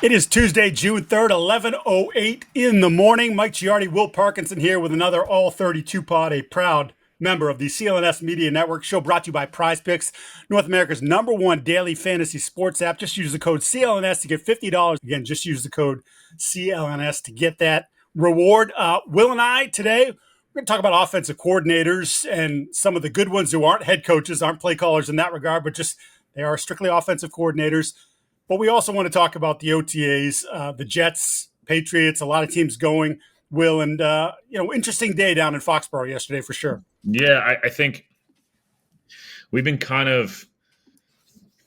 It is Tuesday, June 3rd, 11:08 in the morning. Mike Giardi, Will Parkinson here with another All 32 pod, a proud member of the CLNS Media Network. Show brought to you by Prize Picks, North America's #1 daily fantasy sports app. Just use the code CLNS to get $50. Again, just use the code CLNS to get that reward. Will and I today, we're going to talk about offensive coordinators and some of the good ones who aren't head coaches, aren't play callers in that regard, but just they are strictly offensive coordinators. But we also want to talk about the OTAs, the Jets, Patriots, a lot of teams going, Will, and, interesting day down in Foxboro yesterday for sure. Yeah, I think we've been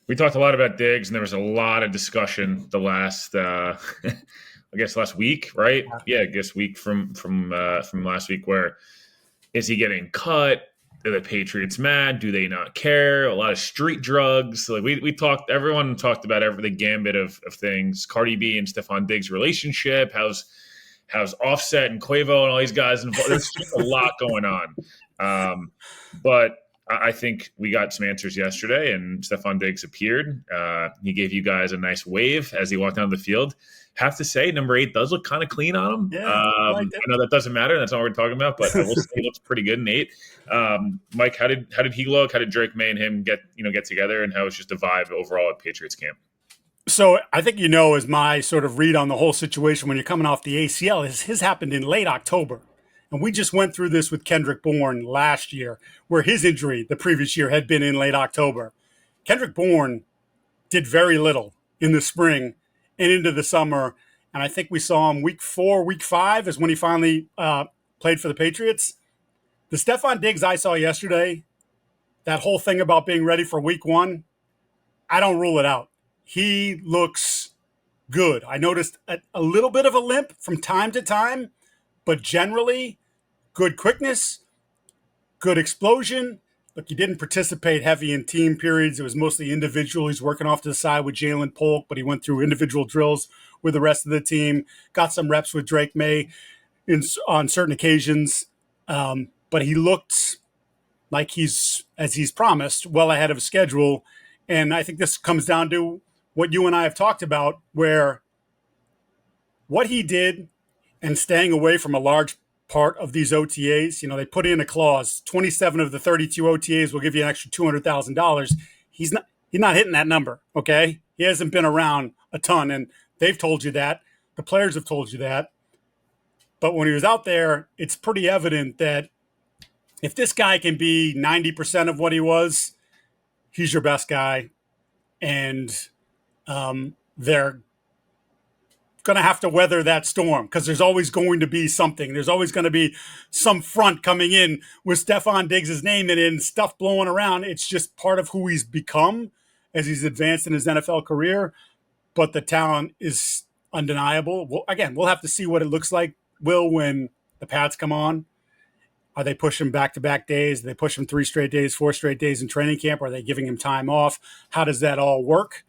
we talked a lot about Diggs, and there was a lot of discussion the last, last week, right? Yeah, I guess week from last week, where is he getting cut? Are the Patriots mad? Do they not care? A lot of street drugs. Like everyone talked about the gambit of things. Cardi B and Stefon Diggs' relationship. How's Offset and Quavo and all these guys involved? There's just a lot going on. But I think we got some answers yesterday, and Stefon Diggs appeared. He gave you guys a nice wave as he walked down the field. Have to say, number 8 does look kind of clean on him. Yeah, I know that doesn't matter. That's not what we're talking about, but I will say he looks pretty good in 8. Mike, how did he look? How did Drake Maye and him get together, and how was just the vibe overall at Patriots camp? So I think is my sort of read on the whole situation when you're coming off the ACL. His happened in late October. And we just went through this with Kendrick Bourne last year, where his injury the previous year had been in late October. Kendrick Bourne did very little in the spring and into the summer. And I think we saw him week 4, week 5 is when he finally played for the Patriots. The Stefon Diggs I saw yesterday, that whole thing about being ready for week 1, I don't rule it out. He looks good. I noticed a little bit of a limp from time to time, but generally good quickness, good explosion. Look, he didn't participate heavy in team periods. It was mostly individual. He's working off to the side with Jalen Polk, but he went through individual drills with the rest of the team, got some reps with Drake Maye on certain occasions. But he looked like he's promised, well ahead of schedule. And I think this comes down to what you and I have talked about, where what he did and staying away from a large part of these OTAs, they put in a clause, 27 of the 32 OTAs will give you an extra $200,000. He's not hitting that number, okay? He hasn't been around a ton, and they've told you that. The players have told you that. But when he was out there, it's pretty evident that if this guy can be 90% of what he was, he's your best guy. And they're going to have to weather that storm because there's always going to be something. There's always going to be some front coming in with Stefon Diggs' name in it and stuff blowing around. It's just part of who he's become as he's advanced in his NFL career. But the talent is undeniable. Well, again, we'll have to see what it looks like, Will, when the Pats come on. Are they pushing back-to-back days? Are they pushing 3 straight days, 4 straight days in training camp? Are they giving him time off? How does that all work?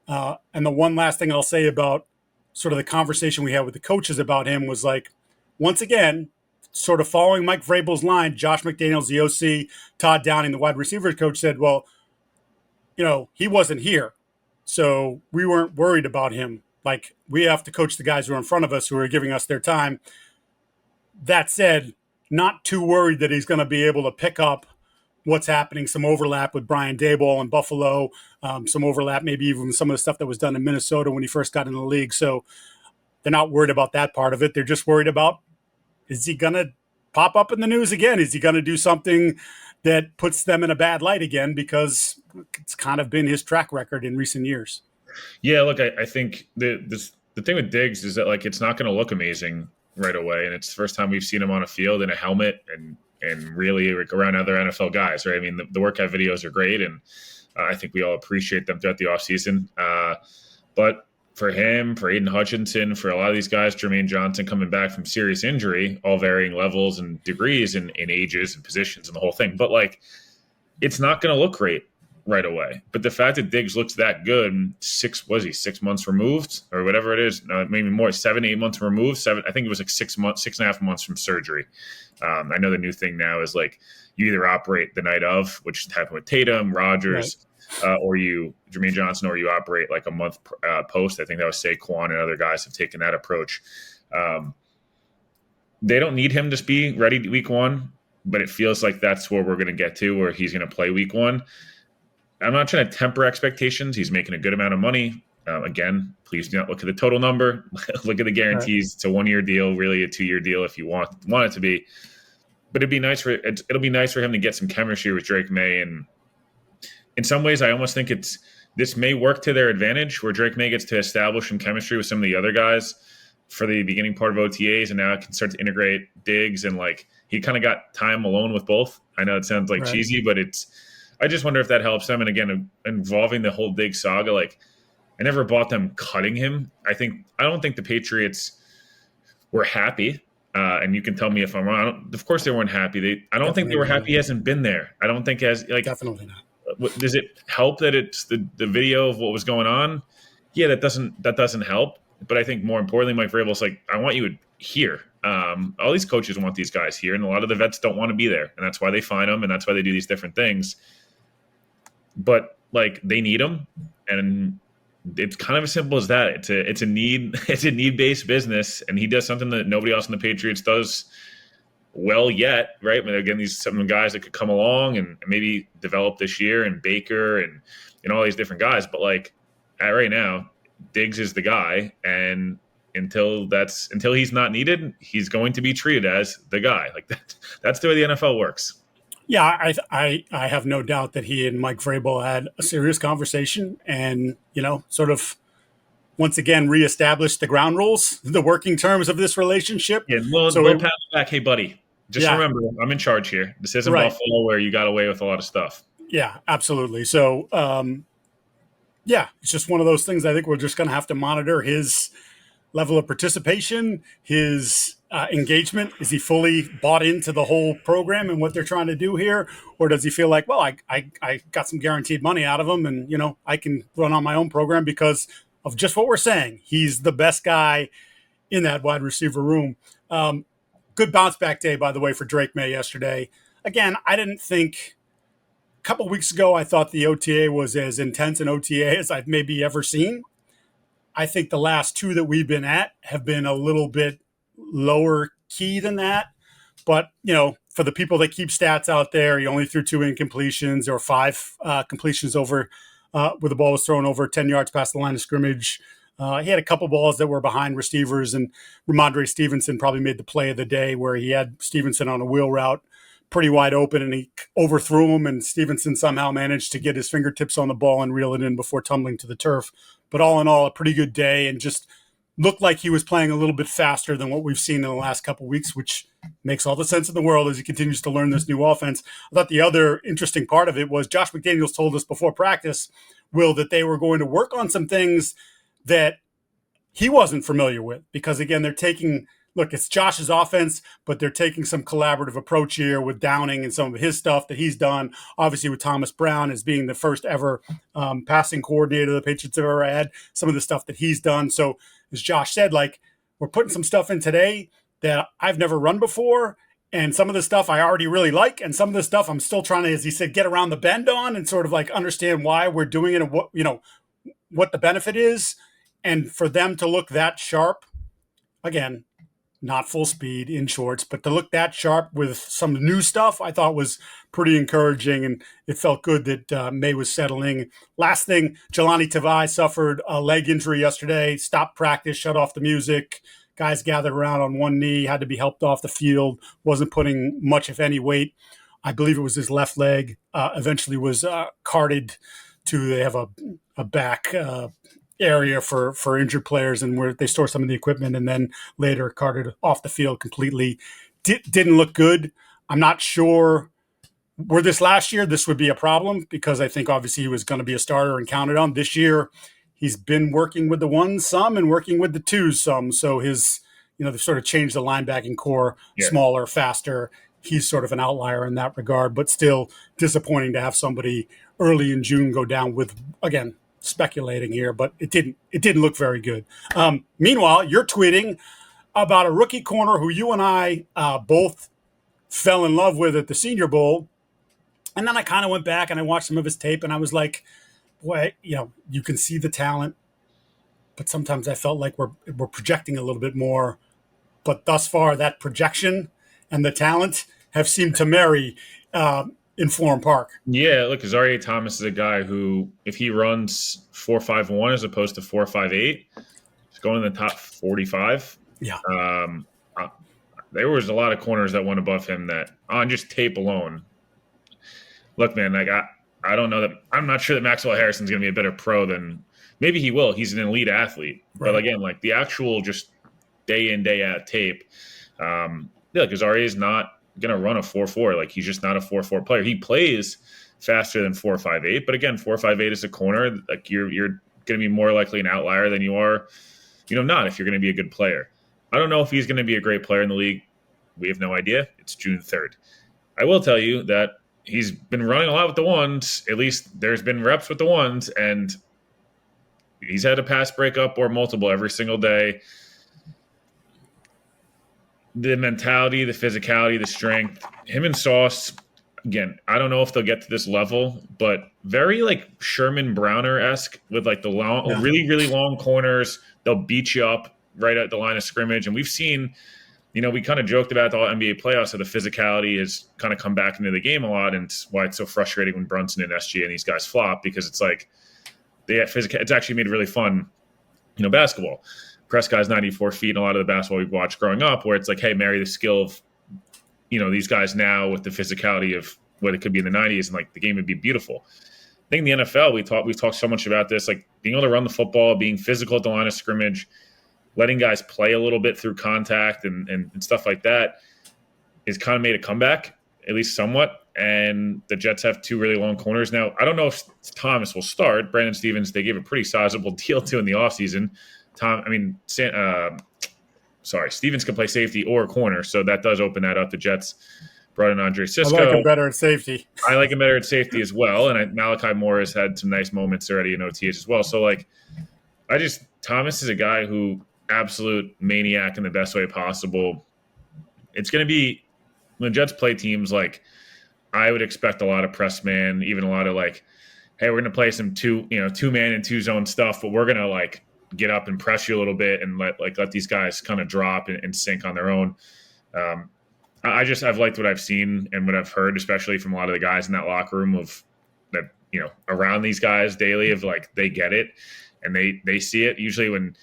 And the one last thing I'll say about sort of the conversation we had with the coaches about him was like, once again, sort of following Mike Vrabel's line, Josh McDaniels, the OC, Todd Downing, the wide receivers coach, said, well, he wasn't here, so we weren't worried about him. Like, we have to coach the guys who are in front of us who are giving us their time. That said, not too worried that he's going to be able to pick up what's happening, some overlap with Brian Daboll in Buffalo, some overlap maybe even some of the stuff that was done in Minnesota when he first got in the league. So they're not worried about that part of it. They're just worried about, is he going to pop up in the news again? Is he going to do something that puts them in a bad light again? Because it's kind of been his track record in recent years. Yeah, look, I think the thing with Diggs is that, like, it's not going to look amazing right away. And it's the first time we've seen him on a field in a helmet and really around other NFL guys, right? I mean, the workout videos are great, and I think we all appreciate them throughout the offseason. But for him, for Aiden Hutchinson, for a lot of these guys, Jermaine Johnson coming back from serious injury, all varying levels and degrees in ages and positions and the whole thing. But, like, it's not going to look great right away. But the fact that Diggs looks that good, 6 months removed or whatever it is, maybe more, 7, 8 months removed. I think it was like 6.5 months from surgery. I know the new thing now is like you either operate the night of, which happened with Tatum, Rodgers, or you Jermaine Johnson, or you operate like a month post. I think that was Saquon and other guys have taken that approach. They don't need him to be ready week one, but it feels like that's where we're going to get to, where he's going to play week one. I'm not trying to temper expectations. He's making a good amount of money. Again, please do not look at the total number. Look at the guarantees. Right. It's a 1-year deal, really a 2-year deal if you want it to be. But it'll be nice for him to get some chemistry with Drake Maye. And in some ways, I almost think this may work to their advantage, where Drake Maye gets to establish some chemistry with some of the other guys for the beginning part of OTAs, and now it can start to integrate Diggs, and like he kind of got time alone with both. I know it sounds like cheesy, but I just wonder if that helps them. And again, involving the whole Diggs saga, like I never bought them cutting him. I don't think the Patriots were happy. And you can tell me if I'm wrong. Of course they weren't happy. I don't think they were happy. He hasn't been there. I don't think definitely not. Does it help that it's the video of what was going on? Yeah, that doesn't help. But I think more importantly, Mike Vrabel's like, I want you here. All these coaches want these guys here, and a lot of the vets don't want to be there, and that's why they find them, and that's why they do these different things. But like they need them, and it's kind of as simple as that. It's a need-based business, and he does something that nobody else in the Patriots does well yet, right? But again, these some guys that could come along and maybe develop this year, and Baker and all these different guys. But like right now, Diggs is the guy, and until he's not needed, he's going to be treated as the guy. Like that's the way the NFL works. Yeah, I have no doubt that he and Mike Vrabel had a serious conversation, and sort of once again reestablished the ground rules, the working terms of this relationship. Yeah, we'll pat him back. Hey, buddy, remember, I'm in charge here. This isn't Buffalo where you got away with a lot of stuff. Yeah, absolutely. So, it's just one of those things. I think we're just going to have to monitor his level of participation, his engagement. Is he fully bought into the whole program and what they're trying to do here? Or does he feel like, well, I got some guaranteed money out of him, and, I can run on my own program because of just what we're saying. He's the best guy in that wide receiver room. Good bounce back day, by the way, for Drake Maye yesterday. Again, I didn't think a couple of weeks ago, I thought the OTA was as intense an OTA as I've maybe ever seen. I think the last two that we've been at have been a little bit lower key than that. But, for the people that keep stats out there, he only threw 2 incompletions or 5 completions over where the ball was thrown over 10 yards past the line of scrimmage. He had a couple balls that were behind receivers, and Ramondre Stevenson probably made the play of the day where he had Stevenson on a wheel route pretty wide open, and he overthrew him, and Stevenson somehow managed to get his fingertips on the ball and reel it in before tumbling to the turf. But all in all, a pretty good day, and just looked like he was playing a little bit faster than what we've seen in the last couple of weeks, which makes all the sense in the world as he continues to learn this new offense. I thought the other interesting part of it was Josh McDaniels told us before practice, Will, that they were going to work on some things that he wasn't familiar with, because, again, they're taking – look, it's Josh's offense, but they're taking some collaborative approach here with Downing and some of his stuff that he's done, obviously with Thomas Brown as being the first ever passing coordinator the Patriots have ever had, some of the stuff that he's done. So as Josh said, like, we're putting some stuff in today that I've never run before, and some of the stuff I already really like, and some of the stuff I'm still trying to, as he said, get around the bend on and sort of like understand why we're doing it and what the benefit is. And for them to look that sharp, again, not full speed in shorts, but to look that sharp with some new stuff, I thought was pretty encouraging, and it felt good that Maye was settling. Last thing, Jelani Tavai suffered a leg injury yesterday, stopped practice, shut off the music. Guys gathered around on one knee, had to be helped off the field, wasn't putting much, if any, weight. I believe it was his left leg, eventually was carted to, they have a back area for injured players, and where they store some of the equipment, and then later carted off the field completely. Didn't look good. I'm not sure were this last year, this would be a problem, because I think obviously he was going to be a starter and counted on. This year, he's been working with the ones some and working with the twos some. So his, they've sort of changed the linebacking core, smaller, faster. He's sort of an outlier in that regard, but still disappointing to have somebody early in June go down with, again, speculating here, but it didn't look very good. Meanwhile, you're tweeting about a rookie corner who you and I both fell in love with at the Senior Bowl, And then I kind of went back and I watched some of his tape, and I was like, boy, you can see the talent, but sometimes I felt like we're projecting a little bit more. But thus far, that projection and the talent have seemed to marry in Florham Park. Yeah, look, Giardi Thomas is a guy who, if he runs 4.51 as opposed to 4.58, he's going in the top 45. Yeah. There was a lot of corners that went above him that on just tape alone. Look, man, like I don't know that I'm not sure that Maxwell Harrison's going to be a better pro than maybe he will. He's an elite athlete, Right. but again, like the actual just day in day out tape, because Ari is not going to run a 4.4. Like he's just not a 4.4 player. He plays faster than 4.58, but again, 4.58 is a corner. Like you're going to be more likely an outlier than you are, not if you're going to be a good player. I don't know if he's going to be a great player in the league. We have no idea. It's June 3rd. I will tell you that he's been running a lot with the ones. At least there's been reps with the ones, and he's had a pass breakup or multiple every single day. The mentality, the physicality, the strength, him and Sauce, again, I don't know if they'll get to this level, but very like Sherman Browner-esque with like the long, really, really long corners. They'll beat you up right at the line of scrimmage. And we've seen, we kind of joked about the NBA playoffs, so the physicality has kind of come back into the game a lot, and it's why it's so frustrating when Brunson and SG and these guys flop, because it's like they have physical. It's actually made it really fun, basketball. Prescott's 94 feet in a lot of the basketball we've watched growing up, where it's like, hey, marry the skill of, these guys now with the physicality of what it could be in the 90s, and like the game would be beautiful. I think in the NFL, we've talked so much about this, like being able to run the football, being physical at the line of scrimmage, letting guys play a little bit through contact and stuff like that is kind of made a comeback, at least somewhat. And the Jets have two really long corners. Now, I don't know if Thomas will start. Brandon Stevens, they gave a pretty sizable deal to in the offseason. Stevens can play safety or corner, so that does open that up. The Jets brought in Andre Sisco. I like him better at safety. I like him better at safety as well. And Malachi Moore has had some nice moments already in OTAs as well. So, Thomas is a guy who absolute maniac in the best way possible. It's going to be when the Jets play teams, like I would expect a lot of press man, even a lot of like, hey, we're going to play some two man and two zone stuff, but we're going to get up and press you a little bit and let these guys kind of drop and sink on their own. I've liked what I've seen and what I've heard, especially from a lot of the guys in that locker room of that, around these guys daily, of like they get it and they see it. Usually when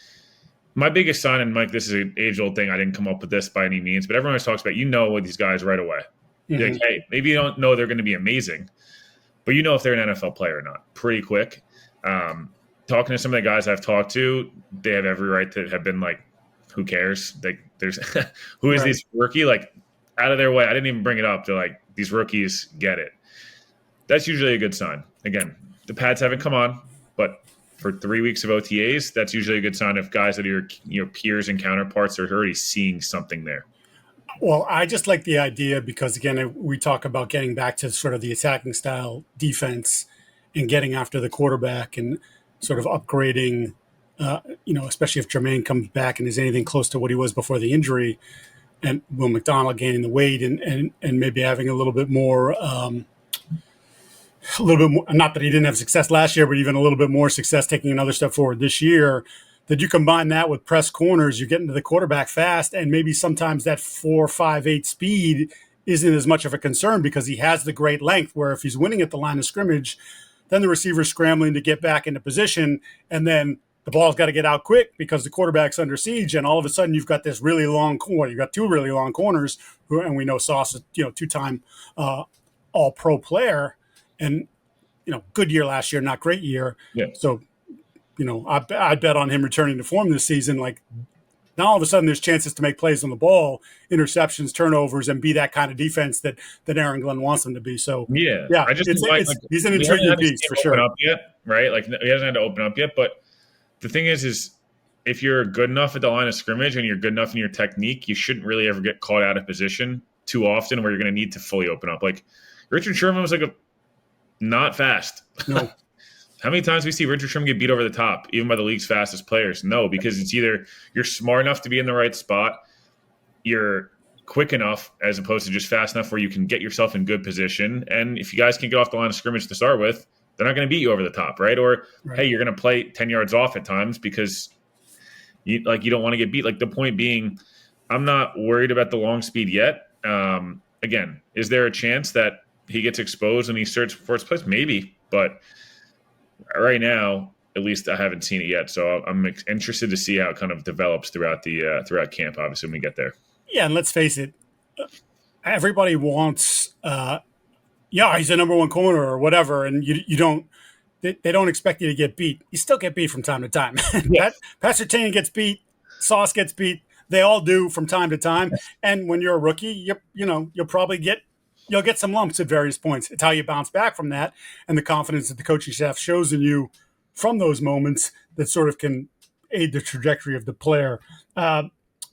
my biggest sign, and Mike, this is an age-old thing, I didn't come up with this by any means, but everyone always talks about, with these guys right away. Mm-hmm. You're like, hey, maybe you don't know they're going to be amazing, but if they're an NFL player or not pretty quick. Talking to some of the guys I've talked to, they have every right to have been like, who cares? Like, there's who is this rookie? Like, out of their way. I didn't even bring it up. They're like, these rookies get it. That's usually a good sign. Again, the pads haven't come on, but for 3 weeks of OTAs, that's usually a good sign of guys that are your peers and counterparts are already seeing something there. Well, I just like the idea because, again, we talk about getting back to sort of the attacking style defense and getting after the quarterback and sort of upgrading, especially if Jermaine comes back and is anything close to what he was before the injury, and Will McDonald gaining the weight and maybe having a little bit more, not that he didn't have success last year, but even a little bit more success taking another step forward this year, that you combine that with press corners, you get into the quarterback fast, and maybe sometimes that 4.58 speed isn't as much of a concern because he has the great length, where if he's winning at the line of scrimmage, then the receiver's scrambling to get back into position, and then the ball's got to get out quick because the quarterback's under siege, and all of a sudden you've got this really long corner. You've got two really long corners, and we know Sauce is two-time all-pro player, and good year last year, not great year. Yeah. So, I bet on him returning to form this season. Like, now all of a sudden there's chances to make plays on the ball, interceptions, turnovers, and be that kind of defense that Aaron Glenn wants him to be. So yeah, he's an intriguing piece for sure. Up yet, right? Like he hasn't had to open up yet, but the thing is if you're good enough at the line of scrimmage and you're good enough in your technique, you shouldn't really ever get caught out of position too often where you're going to need to fully open up. Like Richard Sherman was not fast. No. How many times we see Richard Sherman get beat over the top, even by the league's fastest players? No, because it's either you're smart enough to be in the right spot, you're quick enough as opposed to just fast enough where you can get yourself in good position. And if you guys can get off the line of scrimmage to start with, they're not going to beat you over the top, right? Or, Right. hey, you're going to play 10 yards off at times because you don't want to get beat. Like, the point being, I'm not worried about the long speed yet. Again, is there a chance that he gets exposed and he starts for its place? Maybe, but right now, at least I haven't seen it yet. So I'm interested to see how it kind of develops throughout camp, obviously, when we get there. Yeah, and let's face it, everybody wants, he's a number one corner or whatever, and you don't. They don't expect you to get beat. You still get beat from time to time. Yeah. Pat Surtain gets beat. Sauce gets beat. They all do from time to time. And when you're a rookie, you'll probably get some lumps at various points. It's how you bounce back from that, and the confidence that the coaching staff shows in you from those moments that sort of can aid the trajectory of the player.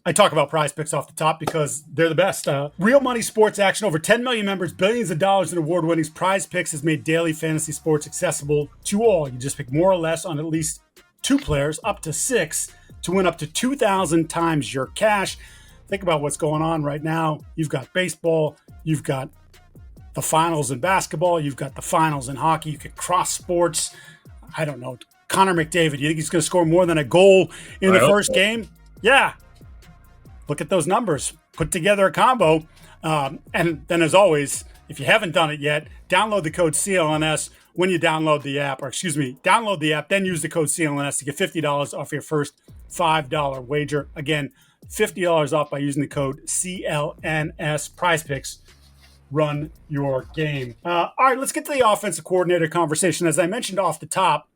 I talk about Prize Picks off the top because they're the best. Real money sports action, over 10 million members, billions of dollars in award winnings. Prize Picks has made daily fantasy sports accessible to all. You just pick more or less on at least 2 players, up to 6, to win up to 2,000 times your cash. Think about what's going on right now. You've got baseball, you've got the finals in basketball, you've got the finals in hockey. You can cross sports. I don't know. Connor McDavid, you think he's going to score more than a goal in the first game? Yeah. Look at those numbers. Put together a combo. And then, as always, if you haven't done it yet, download the code CLNS when you download the app. Download the app, then use the code CLNS to get $50 off your first $5 wager. Again, $50 off by using the code CLNS. Prize Picks. Run your game. All right, let's get to the offensive coordinator conversation. As I mentioned off the top,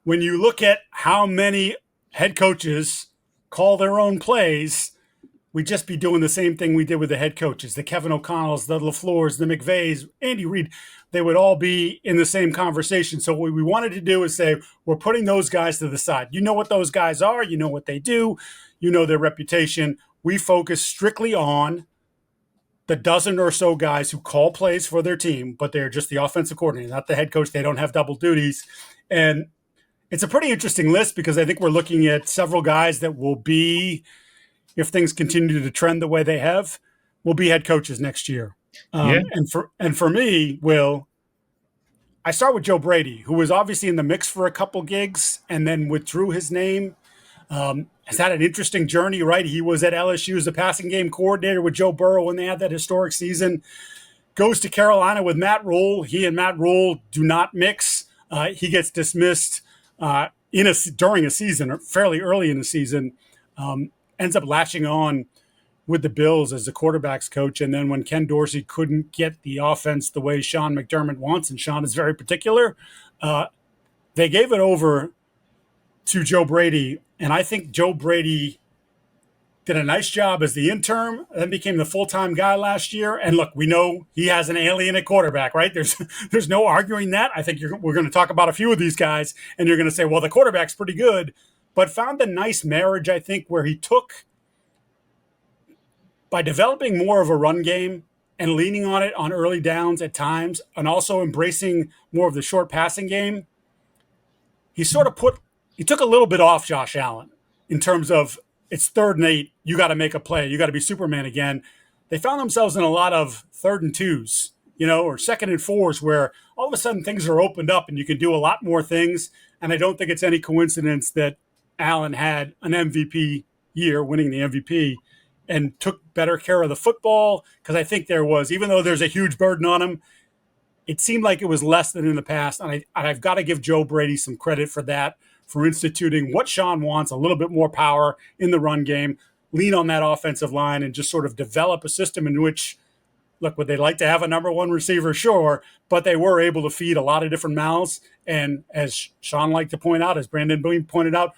when you look at how many head coaches call their own plays, we'd just be doing the same thing we did with the head coaches, the Kevin O'Connells, the LaFleurs, the McVays, Andy Reid. They would all be in the same conversation. So what we wanted to do is say, we're putting those guys to the side. You know what those guys are. You know what they do. You know their reputation. We focus strictly on the dozen or so guys who call plays for their team, but they're just the offensive coordinator, not the head coach. They don't have double duties. And it's a pretty interesting list because I think we're looking at several guys that will be, if things continue to trend the way they have, will be head coaches next year. And for me, Will, I start with Joe Brady, who was obviously in the mix for a couple gigs and then withdrew his name. Has had an interesting journey, right? He was at LSU as a passing game coordinator with Joe Burrow when they had that historic season. Goes to Carolina with Matt Rule. He and Matt Rule do not mix. He gets dismissed during a season, or fairly early in the season. Ends up latching on with the Bills as the quarterback's coach. And then when Ken Dorsey couldn't get the offense the way Sean McDermott wants, and Sean is very particular, they gave it over to Joe Brady. And I think Joe Brady did a nice job as the interim, then became the full-time guy last year. And look, we know he has an alien at quarterback, right? There's no arguing that. I think we're going to talk about a few of these guys, and you're going to say, well, the quarterback's pretty good, but found a nice marriage, I think, where he took, by developing more of a run game and leaning on it on early downs at times, and also embracing more of the short passing game, he took a little bit off Josh Allen in terms of, it's 3rd and 8, you got to make a play, you got to be Superman again. They found themselves in a lot of 3rd and 2s, or 2nd and 4s, where all of a sudden things are opened up and you can do a lot more things. And I don't think it's any coincidence that Allen had an MVP year, winning the MVP, and took better care of the football, because I think there was, even though there's a huge burden on him, it seemed like it was less than in the past. And I've got to give Joe Brady some credit for that, for instituting what Sean wants, a little bit more power in the run game, lean on that offensive line, and just sort of develop a system in which, look, would they like to have a number one receiver? Sure, but they were able to feed a lot of different mouths. And as Sean liked to point out, as Brandon Boone pointed out,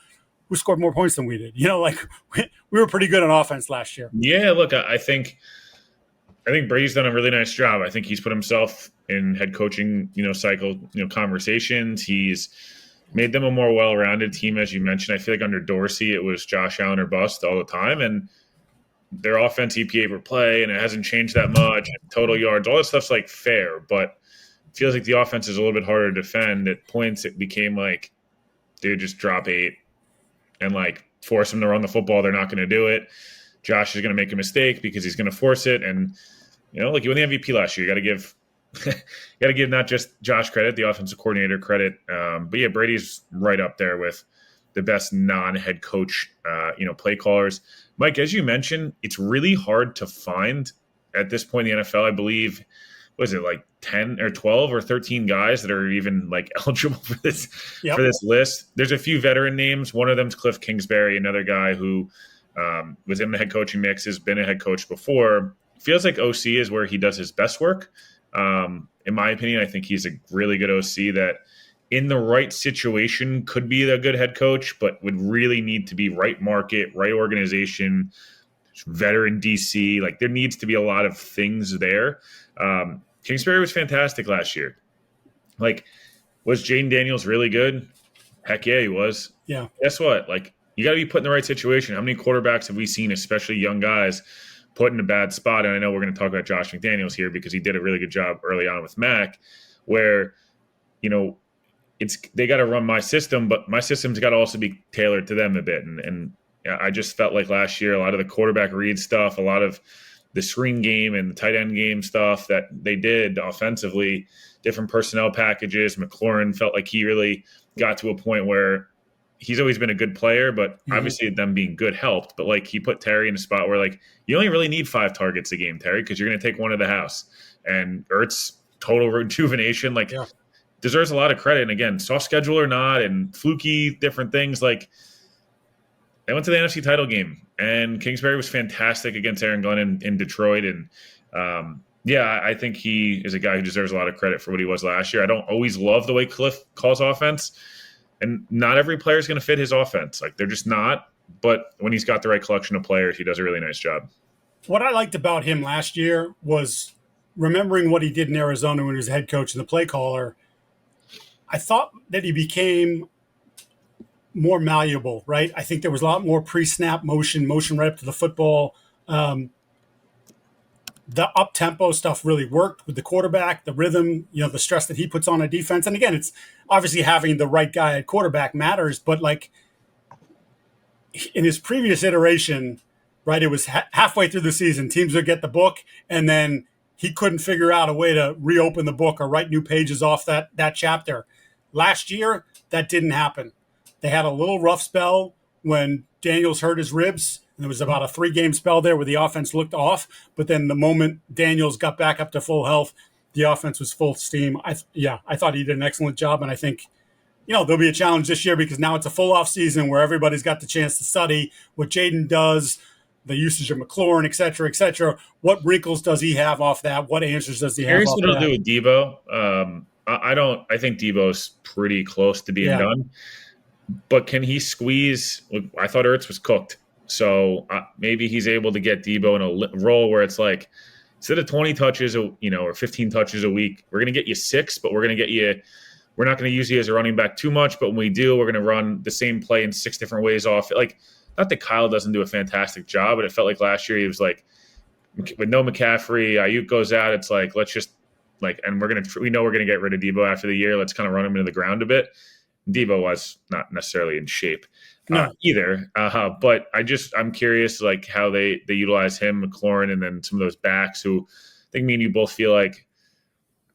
who scored more points than we did? We were pretty good on offense last year. Yeah, look, I think Brady's done a really nice job. I think he's put himself in head coaching, cycle, conversations. He's made them a more well-rounded team, as you mentioned. I feel like under Dorsey, it was Josh Allen or bust all the time, and their offense EPA per play, and it hasn't changed that much. Total yards, all that stuff's like fair, but it feels like the offense is a little bit harder to defend. At points, it became like, dude, just drop 8 and force them to run the football. They're not going to do it. Josh is going to make a mistake because he's going to force it. And, like you won the MVP last year, you got to give not just Josh credit, the offensive coordinator credit. But yeah, Brady's right up there with the best non-head coach, play callers. Mike, as you mentioned, it's really hard to find at this point in the NFL. I believe, was it like 10 or 12 or 13 guys that are even like eligible for this list? There's a few veteran names. One of them's Cliff Kingsbury, another guy who was in the head coaching mix, has been a head coach before. Feels like OC is where he does his best work. In my opinion, I think he's a really good OC that in the right situation could be a good head coach, but would really need to be right market, right organization, veteran DC. Like there needs to be a lot of things there. Kingsbury was fantastic last year. Like, was Jaden Daniels really good? Heck yeah, he was. Yeah. Guess what? Like, you got to be put in the right situation. How many quarterbacks have we seen, especially young guys, put in a bad spot? And I know we're going to talk about Josh McDaniels here because he did a really good job early on with Mac, where, they got to run my system, but my system's got to also be tailored to them a bit. And I just felt like last year, a lot of the quarterback read stuff, a lot of the screen game and the tight end game stuff that they did offensively, different personnel packages. McLaurin felt like he really got to a point where he's always been a good player, but obviously them being good helped. But like he put Terry in a spot where like you only really need 5 targets a game, Terry, because you're going to take one to the house. And Ertz, total rejuvenation, deserves a lot of credit. And again, soft schedule or not, and fluky different things. Like they went to the NFC title game, and Kingsbury was fantastic against Aaron Glenn in Detroit. And I think he is a guy who deserves a lot of credit for what he was last year. I don't always love the way Cliff calls offense, and not every player is going to fit his offense. Like they're just not. But when he's got the right collection of players, he does a really nice job. What I liked about him last year was remembering what he did in Arizona when he was head coach and the play caller. I thought that he became more malleable, right? I think there was a lot more pre-snap motion right up to the football. The up-tempo stuff really worked with the quarterback, the rhythm, the stress that he puts on a defense. And again, it's obviously having the right guy at quarterback matters, but like in his previous iteration, right, it was halfway through the season, teams would get the book, and then he couldn't figure out a way to reopen the book or write new pages off that chapter. Last year, that didn't happen. They had a little rough spell when Daniels hurt his ribs. And there was about a 3-game spell there where the offense looked off. But then the moment Daniels got back up to full health, the offense was full steam. I thought he did an excellent job. And I think, there'll be a challenge this year because now it's a full off season where everybody's got the chance to study what Jaden does, the usage of McLaurin, et cetera, et cetera. What wrinkles does he have off that? What answers does he have off that? Here's what I'll do with Debo. I think Debo's pretty close to being done. But can he squeeze? Look, I thought Ertz was cooked. So maybe he's able to get Debo in a role where it's like, instead of 20 touches, or 15 touches a week, we're going to get you 6, but we're not going to use you as a running back too much. But when we do, we're going to run the same play in 6 different ways off. Like, not that Kyle doesn't do a fantastic job, but it felt like last year he was like, with no McCaffrey, Ayuk goes out. It's like, let's just and we know we're going to get rid of Debo after the year. Let's kind of run him into the ground a bit. Debo was not necessarily in shape either. But I'm curious how they utilize him, McLaurin, and then some of those backs who I think me and you both feel like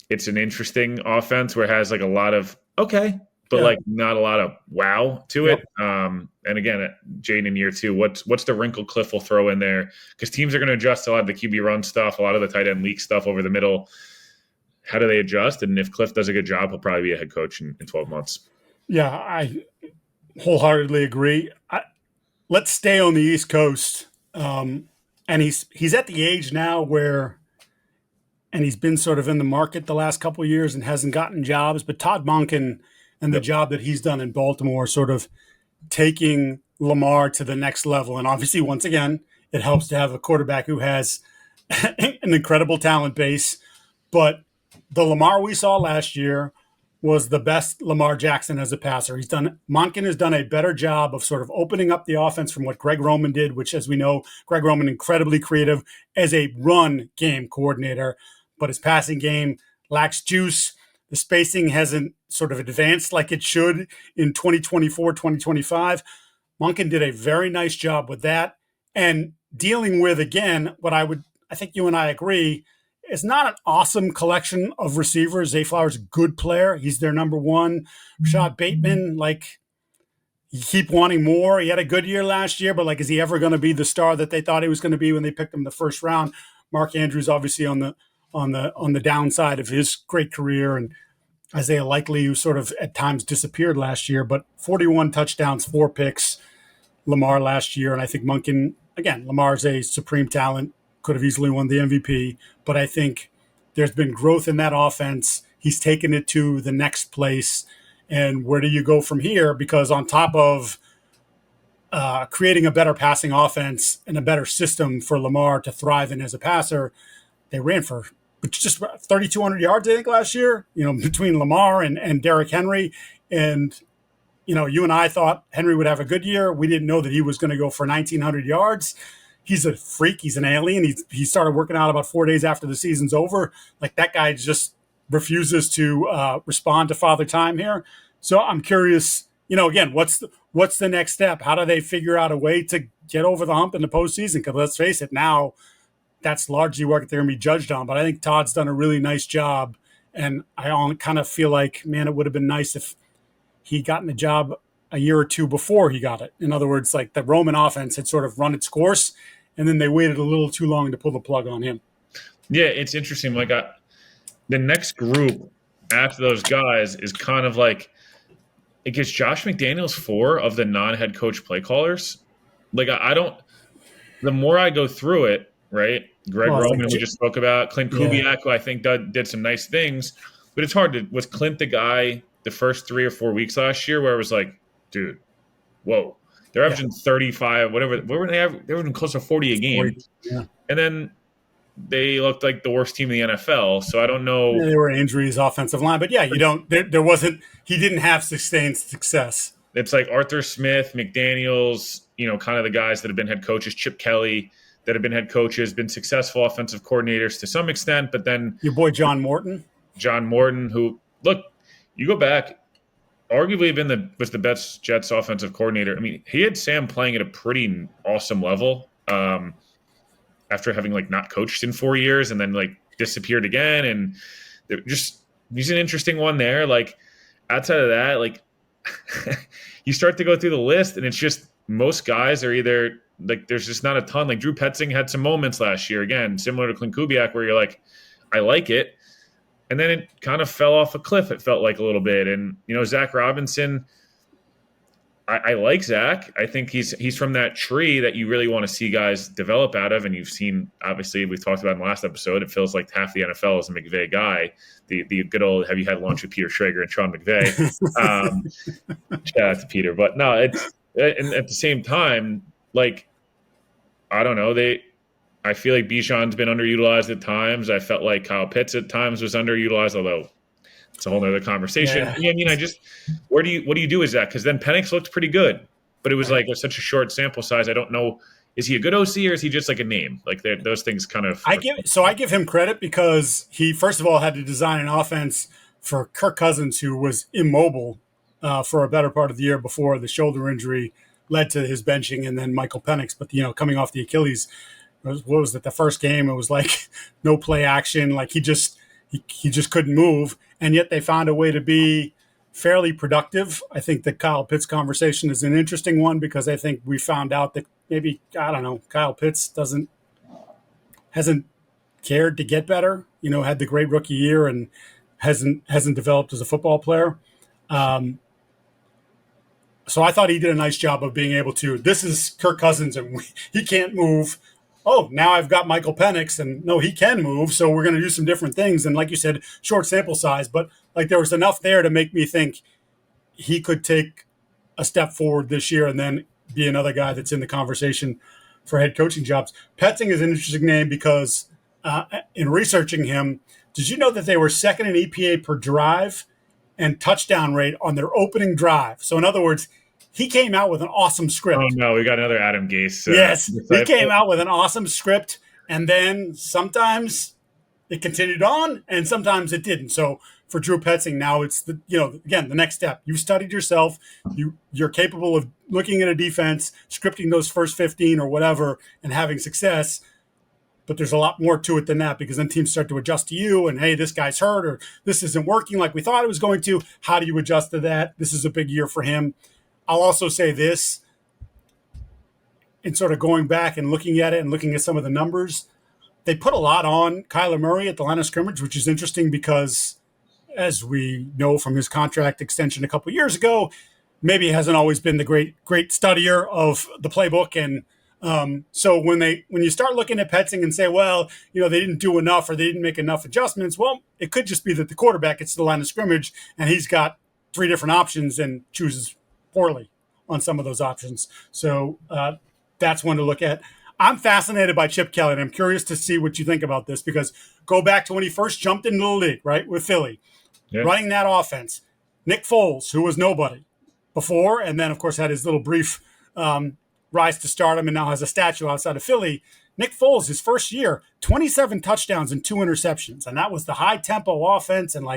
it's an interesting offense where it has a lot of but not a lot of wow to it. And again, Jane in year 2, what's the wrinkle Cliff will throw in there? Because teams are going to adjust to a lot of the QB run stuff, a lot of the tight end leak stuff over the middle. How do they adjust? And if Cliff does a good job, he'll probably be a head coach in 12 months. Yeah, I wholeheartedly agree. Let's stay on the East Coast. And he's at the age now where, and he's been sort of in the market the last couple of years and hasn't gotten jobs, but Todd Monken and the job that he's done in Baltimore, sort of taking Lamar to the next level. And obviously, once again, it helps to have a quarterback who has an incredible talent base. But the Lamar we saw last year was the best Lamar Jackson as a passer. Monken has done a better job of sort of opening up the offense from what Greg Roman did, which, as we know, Greg Roman incredibly creative as a run game coordinator, but his passing game lacks juice. The spacing hasn't sort of advanced like it should in 2024, 2025. Monken did a very nice job with that. And dealing with, again, I think you and I agree, is not an awesome collection of receivers. Zay Flowers, good player. He's their number one. Rashad Bateman, like, you keep wanting more. He had a good year last year, but like, is he ever going to be the star that they thought he was going to be when they picked him in the first round? Mark Andrews, obviously on the downside of his great career, and Isaiah Likely, who sort of at times disappeared last year, but 41 touchdowns, 4 picks. Lamar last year, and I think Monken, again, Lamar's a supreme talent, could have easily won the MVP, but I think there's been growth in that offense. He's taken it to the next place. And where do you go from here? Because on top of creating a better passing offense and a better system for Lamar to thrive in as a passer, they ran for just 3,200 yards, I think, last year, between Lamar and Derrick Henry. And, you and I thought Henry would have a good year. We didn't know that he was going to go for 1,900 yards. He's a freak. He's an alien. He started working out about 4 days after the season's over. Like, that guy just refuses to respond to Father Time here. So I'm curious, again, what's the next step? How do they figure out a way to get over the hump in the postseason? Because let's face it, now that's largely what they're going to be judged on. But I think Todd's done a really nice job. And I kind of feel like, man, it would have been nice if he gotten the job a year or two before he got it. In other words, like, the Roman offense had sort of run its course, and then they waited a little too long to pull the plug on him. Yeah, it's interesting. Like, the next group after those guys is kind of like, it gets Josh McDaniels 4 of the non-head coach play callers. Like, I don't – the more I go through it, right, Greg Roman, we just spoke about, Clint Kubiak, who I think did some nice things, but it's hard to – was Clint the guy the first 3 or 4 weeks last year where it was like, dude, whoa. They're averaging 35, whatever. What were they were close to 40 a game. 40, yeah. And then they looked like the worst team in the NFL. So I don't know. Yeah, there were injuries, offensive line. But, yeah, there wasn't – he didn't have sustained success. It's like Arthur Smith, McDaniels, kind of the guys that have been head coaches, Chip Kelly, that have been head coaches, been successful offensive coordinators to some extent. But then your boy John Morton, who, look, you go back, arguably was the best Jets offensive coordinator. I mean, he had Sam playing at a pretty awesome level after having not coached in 4 years and then disappeared again. And he's an interesting one there. Like, outside of that, you start to go through the list and it's just most guys are either there's just not a ton. Like, Drew Petzing had some moments last year, again, similar to Clint Kubiak, where you're like, I like it. And then it kind of fell off a cliff, it felt like a little bit. And, Zach Robinson, I like Zach. I think he's from that tree that you really want to see guys develop out of. And you've seen, obviously, we've talked about in the last episode, it feels like half the NFL is a McVay guy. The good old have you had lunch with Peter Schrager and Sean McVay? Shout out to Peter. But no, and at the same time, I don't know. I feel like Bijan's been underutilized at times. I felt like Kyle Pitts at times was underutilized, although it's a whole nother conversation. Yeah. I mean, what do you do with that? Because then Penix looked pretty good, but it was such a short sample size. I don't know. Is he a good OC or is he just a name? Those things kind of. I give him credit because he, first of all, had to design an offense for Kirk Cousins, who was immobile for a better part of the year before the shoulder injury led to his benching, and then Michael Penix. But coming off the Achilles. What was it? The first game, it was no play action. He just couldn't move, and yet they found a way to be fairly productive. I think the Kyle Pitts conversation is an interesting one because I think we found out that maybe, I don't know, Kyle Pitts hasn't cared to get better. Had the great rookie year and hasn't developed as a football player. So I thought he did a nice job of being able to. This is Kirk Cousins, and he can't move. Oh, now I've got Michael Penix, and no, he can move, so we're going to do some different things. And like you said, short sample size, but there was enough there to make me think he could take a step forward this year and then be another guy that's in the conversation for head coaching jobs. Petzing is an interesting name because in researching him, did you know that they were second in EPA per drive and touchdown rate on their opening drive? So in other words, he came out with an awesome script. Oh, no, we got another Adam Gase. Yes, he came out with an awesome script, and then sometimes it continued on, and sometimes it didn't. So for Drew Petzing. Now it's again, the next step. You've studied yourself. You're capable of looking at a defense, scripting those first 15 or whatever, and having success. But there's a lot more to it than that, because then teams start to adjust to you and, hey, this guy's hurt, or this isn't working like we thought it was going to. How do you adjust to that? This is a big year for him. I'll also say this, in sort of going back and looking at it and looking at some of the numbers, they put a lot on Kyler Murray at the line of scrimmage, which is interesting because, as we know from his contract extension a couple of years ago, maybe he hasn't always been the great studier of the playbook. And so when you start looking at Petzing and say, well, they didn't do enough or they didn't make enough adjustments, well, it could just be that the quarterback gets to the line of scrimmage and he's got 3 different options and chooses poorly on some of those options. So that's one to look at. I'm fascinated by Chip Kelly, and I'm curious to see what you think about this, because go back to when he first jumped into the league, right, with Philly, running that offense. Nick Foles, who was nobody before, and then, of course, had his little brief rise to stardom and now has a statue outside of Philly. Nick Foles, his first year, 27 touchdowns and 2 interceptions, and that was the high-tempo offense and,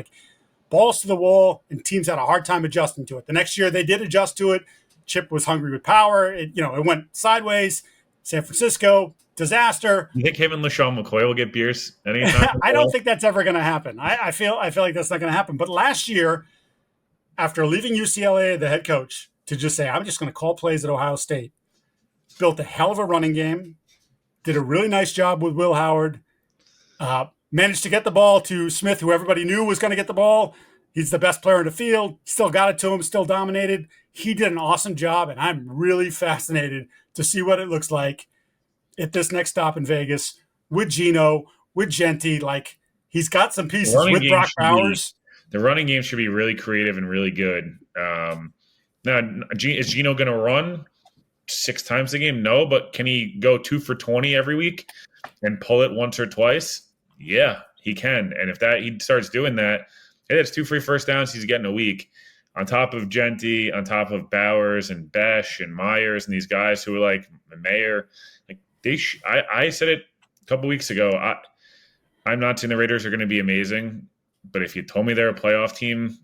balls to the wall, and teams had a hard time adjusting to it. The next year, they did adjust to it. Chip was hungry with power. It went sideways. San Francisco, disaster. You think him and LaShawn McCoy will get beers anytime? I don't think that's ever going to happen. I feel like that's not going to happen. But last year, after leaving UCLA, the head coach, to just say, I'm just going to call plays at Ohio State, built a hell of a running game, did a really nice job with Will Howard, managed to get the ball to Smith, who everybody knew was going to get the ball. He's the best player in the field, still got it to him, still dominated. He did an awesome job, and I'm really fascinated to see what it looks like at this next stop in Vegas with Geno, with Genty. He's got some pieces with Brock Bowers. The running game should be really creative and really good. Now, is Geno going to run 6 times a game? No, but can he go 2 for 20 every week and pull it once or twice? Yeah, he can. And if he starts doing that, hey, that's 2 free first downs he's getting a week. On top of Genty, on top of Bowers and Besh and Myers and these guys who are Mayer. I said it a couple weeks ago. I'm not saying the Raiders are going to be amazing, but if you told me they're a playoff team,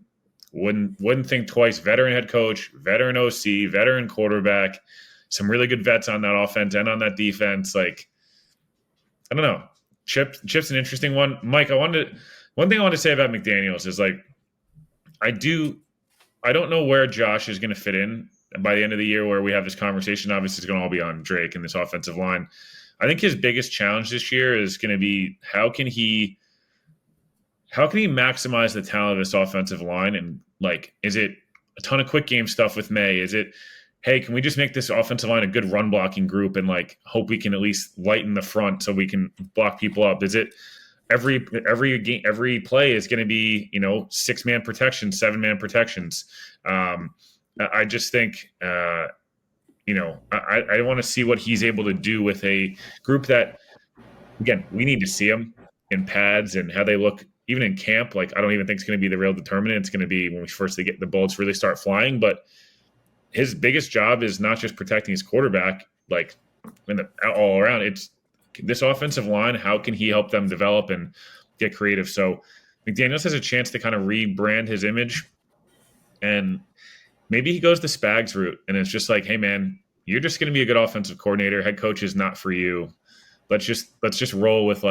wouldn't think twice. Veteran head coach, veteran OC, veteran quarterback, some really good vets on that offense and on that defense. I don't know. Chip's an interesting one. Mike, one thing I want to say about McDaniels is I don't know where Josh is going to fit in by the end of the year where we have this conversation. Obviously, it's going to all be on Drake and this offensive line. I think his biggest challenge this year is going to be how can he maximize the talent of this offensive line? And is it a ton of quick game stuff with May? Is it, hey, can we just make this offensive line a good run blocking group and hope we can at least lighten the front so we can block people up? Is it every play is going to be 6-man protection, 7-man protections? I just think I want to see what he's able to do with a group that, again, we need to see them in pads and how they look even in camp. I don't even think it's going to be the real determinant. It's going to be when they get the bullets really start flying. But his biggest job is not just protecting his quarterback, all around. It's this offensive line. How can he help them develop and get creative? So McDaniels has a chance to kind of rebrand his image, and maybe he goes the Spags route, and it's just hey man, you're just going to be a good offensive coordinator. Head coach is not for you. Let's just roll with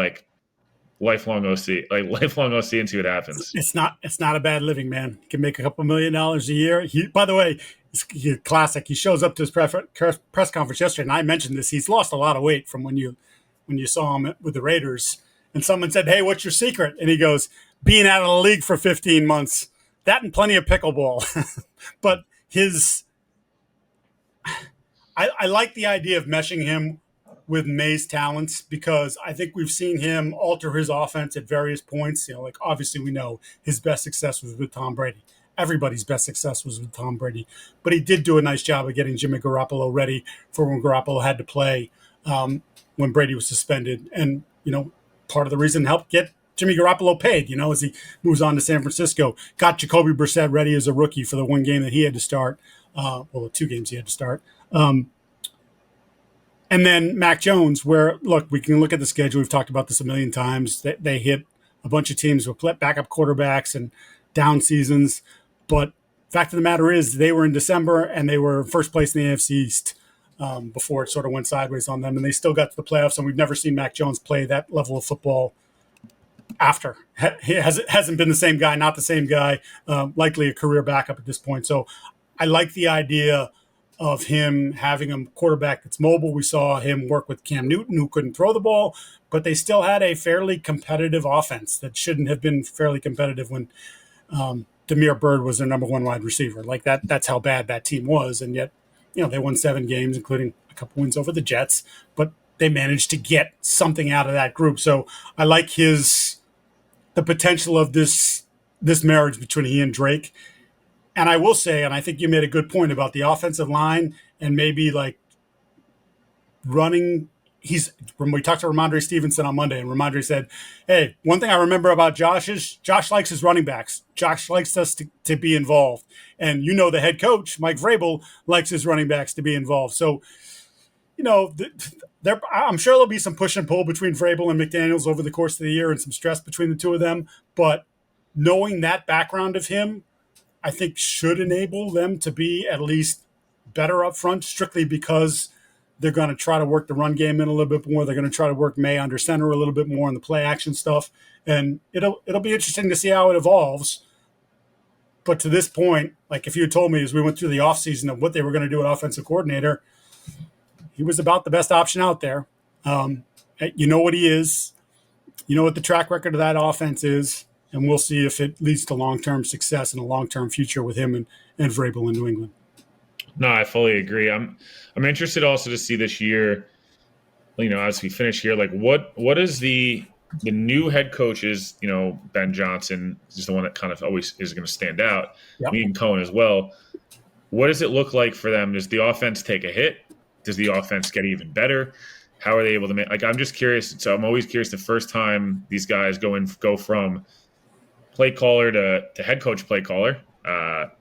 lifelong OC, and see what happens. It's not a bad living, man. He can make a couple $1 million a year. By the way, he's classic. He shows up to his press conference yesterday, and I mentioned this. He's lost a lot of weight from when you saw him with the Raiders. And someone said, "Hey, what's your secret?" And he goes, "Being out of the league for 15 months. That and plenty of pickleball." But I like the idea of meshing him with May's talents, because I think we've seen him alter his offense at various points. Obviously we know his best success was with Tom Brady. Everybody's best success was with Tom Brady. But he did do a nice job of getting Jimmy Garoppolo ready for when Garoppolo had to play when Brady was suspended. And, part of the reason helped get Jimmy Garoppolo paid, as he moves on to San Francisco. Got Jacoby Brissett ready as a rookie for the one game that he had to start. The 2 games he had to start. And then Mac Jones, where, look, we can look at the schedule. We've talked about this a million times. They hit a bunch of teams with backup quarterbacks, and down seasons. But fact of the matter is, they were in December and they were first place in the AFC East before it sort of went sideways on them, and they still got to the playoffs. And we've never seen Mac Jones play that level of football after. He hasn't been the same guy, not the same guy, likely a career backup at this point. So I like the idea of him having a quarterback that's mobile. We saw him work with Cam Newton, who couldn't throw the ball, but they still had a fairly competitive offense that shouldn't have been fairly competitive when Demir Bird was their number one wide receiver. Like that's how bad that team was. And yet, they won 7 games, including a couple wins over the Jets, but they managed to get something out of that group. So I like the potential of this marriage between he and Drake. And I will say, and I think you made a good point about the offensive line and maybe like running. When we talked to Ramondre Stevenson on Monday, and Ramondre said, hey, one thing I remember about Josh is Josh likes his running backs. Josh likes us to be involved. And the head coach, Mike Vrabel, likes his running backs to be involved. So, I'm sure there'll be some push and pull between Vrabel and McDaniels over the course of the year and some stress between the two of them. But knowing that background of him, I think should enable them to be at least better up front, strictly because they're going to try to work the run game in a little bit more. They're going to try to work Maye under center a little bit more on the play action stuff. And it'll be interesting to see how it evolves. But to this point, like if you had told me as we went through the offseason of what they were going to do at offensive coordinator, he was about the best option out there. You know what he is. You know what the track record of that offense is. And we'll see if it leads to long-term success and a long-term future with him and Vrabel in New England. No, I fully agree. I'm interested also to see this year, as we finish here, like what is the new head coaches, Ben Johnson is the one that kind of always is going to stand out. Yep. Me and Cohen as well. What does it look like for them? Does the offense take a hit? Does the offense get even better? How are they able to make? Like, I'm just curious. So I'm always curious the first time these guys go from play caller to head coach play caller.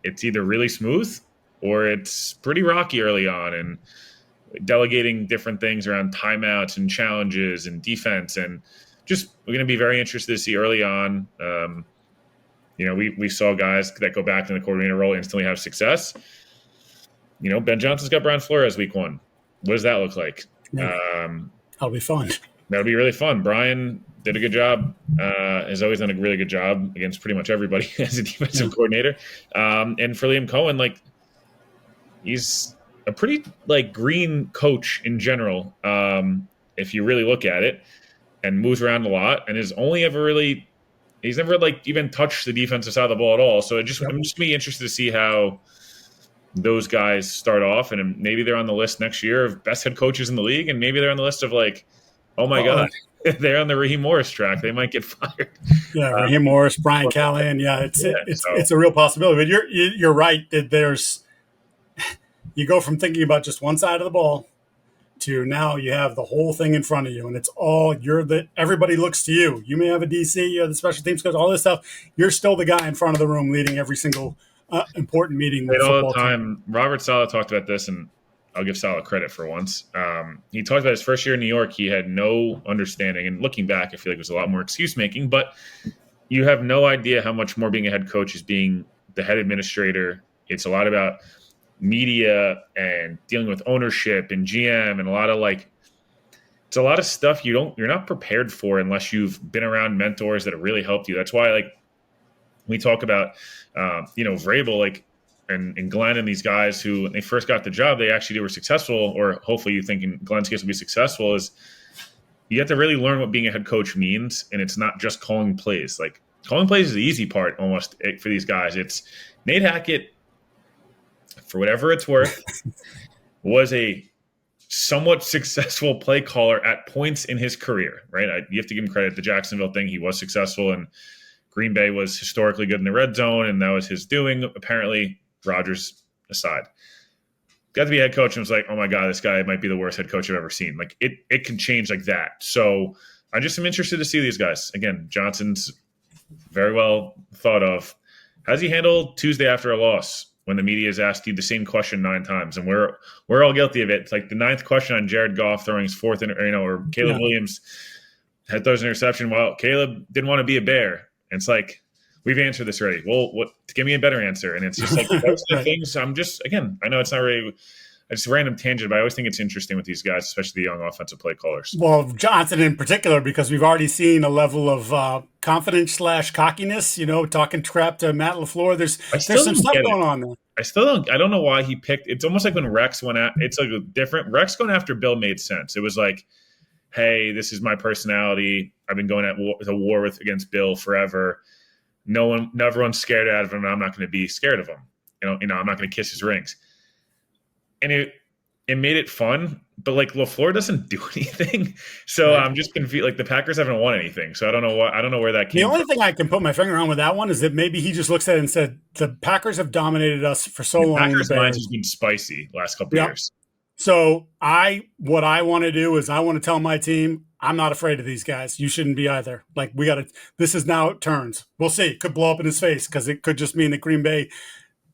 It's either really smooth or it's pretty rocky early on, and delegating different things around timeouts and challenges and defense. And just we're going to be very interested to see early on. We saw guys that go back in the coordinator role instantly have success. Ben Johnson's got Brian Flores week 1. What does that look like? Yeah. That'll be fun. That'll be really fun. Brian did a good job. Has always done a really good job against pretty much everybody as a defensive coordinator. And for Liam Cohen, he's a pretty green coach in general. If you really look at it, and moves around a lot, and he's never even touched the defensive side of the ball at all. So I'm just going to be interested to see how those guys start off, and maybe they're on the list next year of best head coaches in the league, and maybe they're on the list of oh my God, they're on the Raheem Morris track. They might get fired. Yeah, Raheem Morris, Brian Callahan. Yeah, it's a real possibility. But you're right that you go from thinking about just one side of the ball to now you have the whole thing in front of you, and it's all everybody looks to you. You may have a DC, you have the special teams coach, all this stuff. You're still the guy in front of the room leading every single important meeting. All the time. Robert Saleh talked about this, and I'll give Saleh credit for once. He talked about his first year in New York. He had no understanding, and looking back, I feel like it was a lot more excuse making. But you have no idea how much more being a head coach is being the head administrator. It's a lot about media and dealing with ownership and GM and a lot of it's a lot of stuff you're not prepared for unless you've been around mentors that have really helped you. That's why we talk about Vrabel and Glenn and these guys who when they first got the job they actually were successful, or hopefully you think in Glenn's case will be successful, is you have to really learn what being a head coach means, and it's not just calling plays. Calling plays is the easy part almost for these guys. It's Nate Hackett, for whatever it's worth, was a somewhat successful play caller at points in his career, right? You have to give him credit. The Jacksonville thing, he was successful, and Green Bay was historically good in the red zone, and that was his doing, apparently, Rodgers aside. Got to be a head coach and was oh my God, this guy might be the worst head coach I've ever seen. It can change like that. So I just am interested to see these guys. Again, Johnson's very well thought of. How does he handle Tuesday after a loss when the media has asked you the same question 9 times? And we're all guilty of it. It's the 9th question on Jared Goff throwing his 4th, or Caleb Williams throws an interception. Well, Caleb didn't want to be a Bear. And it's we've answered this already. Well, what? Give me a better answer. And it's just like those are the things. I'm just, again, I know it's not really. It's a random tangent, but I always think it's interesting with these guys, especially the young offensive play callers. Well, Johnson in particular, because we've already seen a level of confidence / cockiness, talking crap to Matt LaFleur. There's some stuff going on there. I don't know why he picked. It's almost like when Rex went at, it's like a different, Rex going after Bill made sense. It was like, hey, this is my personality. I've been going at war against Bill forever. Everyone's scared out of him, and I'm not going to be scared of him. I'm not going to kiss his rings. And it made it fun, but like LaFleur doesn't do anything. So I'm just confused. Like the Packers haven't won anything. So I don't know where that came from. The only thing I can put my finger on with that one is that maybe he just looks at it and said, the Packers have dominated us for so long. Packers' minds has been spicy last couple of years. So what I want to do is I want to tell my team, I'm not afraid of these guys. You shouldn't be either. Like this is now it turns. We'll see. It could blow up in his face because it could just mean that Green Bay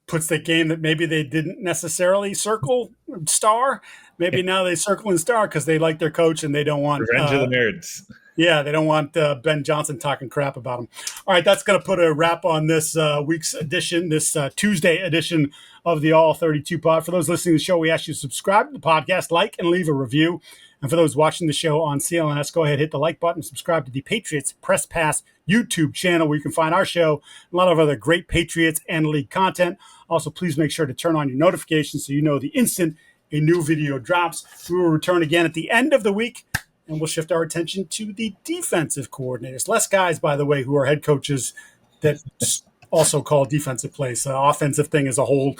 puts the game that maybe they didn't necessarily circle star. Maybe now they circle and star because they like their coach and they don't want revenge of the nerds. Yeah, they don't want Ben Johnson talking crap about him. All right, that's going to put a wrap on this week's edition, this Tuesday edition of the All 32 Pod. For those listening to the show, we ask you to subscribe to the podcast, like, and leave a review. And for those watching the show on CLNS, go ahead, hit the like button, subscribe to the Patriots Press Pass YouTube channel where you can find our show, a lot of other great Patriots and league content. Also, please make sure to turn on your notifications so you know the instant a new video drops. We will return again at the end of the week, and we'll shift our attention to the defensive coordinators. Less guys, by the way, who are head coaches that also call defensive plays. The offensive thing is a whole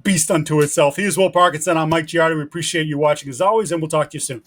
beast unto itself. He is Will Parkinson. I'm Mike Giardi. We appreciate you watching as always, and we'll talk to you soon.